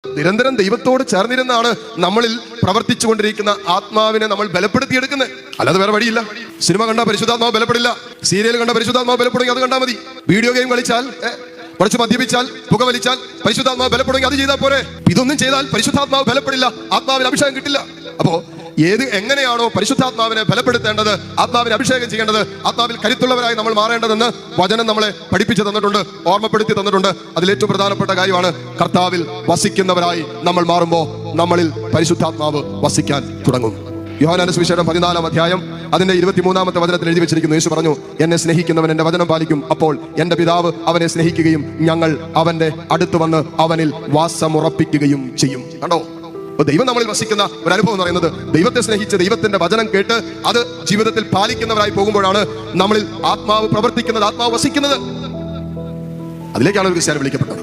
നിരന്തരം ദൈവത്തോട് ചേർന്നിരുന്നാണ് നമ്മളിൽ പ്രവർത്തിച്ചു കൊണ്ടിരിക്കുന്ന ആത്മാവിനെ നമ്മൾ ബലപ്പെടുത്തിയെടുക്കുന്നത്. അല്ലാതെ വേറെ വഴിയില്ല. സിനിമ കണ്ടാൽ പരിശുദ്ധാത്മാവ് ബലപ്പെടില്ല. സീരിയൽ കണ്ട പരിശുദ്ധാത്മാവ് ബലപ്പെടുമെങ്കിൽ അത് കണ്ടാൽ മതി. വീഡിയോ ഗെയിം കളിച്ചാൽ, കുറച്ച് മദ്യപിച്ചാൽ, പുക വലിച്ചാൽ പരിശുദ്ധാത്മാവ് ബലപ്പെടുമെങ്കിൽ അത് ചെയ്താൽ പോരെ. ഇതൊന്നും ചെയ്താൽ പരിശുദ്ധാത്മാവ് ബലപ്പെടില്ല, ആത്മാവിന് അഭിഷേകം കിട്ടില്ല. അപ്പോ എങ്ങനെയാണോ പരിശുദ്ധാത്മാവിനെ ബലപ്പെടുത്തേണ്ടത്, ആത്മാവിനെ അഭിഷേകം ചെയ്യേണ്ടത്, ആത്മാവിൽ കരുത്തുള്ളവരായി നമ്മൾ മാറേണ്ടതെന്ന് വചനം നമ്മളെ പഠിപ്പിച്ചു തന്നിട്ടുണ്ട്, ഓർമ്മപ്പെടുത്തി തന്നിട്ടുണ്ട്. അതിലേറ്റവും പ്രധാനപ്പെട്ട കാര്യമാണ് കർത്താവിൽ വസിക്കുന്നവരായി നമ്മൾ മാറുമ്പോൾ നമ്മളിൽ പരിശുദ്ധാത്മാവ് വസിക്കാൻ തുടങ്ങും. യോഹന്നാന്റെ സുവിശേഷം 14-ാം അധ്യായം അതിന്റെ 23-ാമത്തെ വചനത്തിൽ എഴുതി വെച്ചിരിക്കുന്നു. യേശു പറഞ്ഞു, എന്നെ സ്നേഹിക്കുന്നവൻ എന്റെ വചനം പാലിക്കും, അപ്പോൾ എന്റെ പിതാവ് അവനെ സ്നേഹിക്കുകയും ഞങ്ങൾ അവന്റെ അടുത്ത് വന്ന് അവനിൽ വാസമുറപ്പിക്കുകയും ചെയ്യും. കണ്ടോ, ദൈവം നമ്മളിൽ വസിക്കുന്ന ഒരു അനുഭവം എന്ന് പറയുന്നത് ദൈവത്തെ സ്നേഹിച്ച് ദൈവത്തിന്റെ വചനം കേട്ട് അത് ജീവിതത്തിൽ പാലിക്കുന്നവരായി പോകുമ്പോഴാണ് നമ്മളിൽ ആത്മാവ് പ്രവർത്തിക്കുന്നത്, ആത്മാവ് വസിക്കുന്നത്. അതിലേക്കാണ് ഒരു ക്രിസ്ത്യാനി വിളിക്കപ്പെട്ടത്.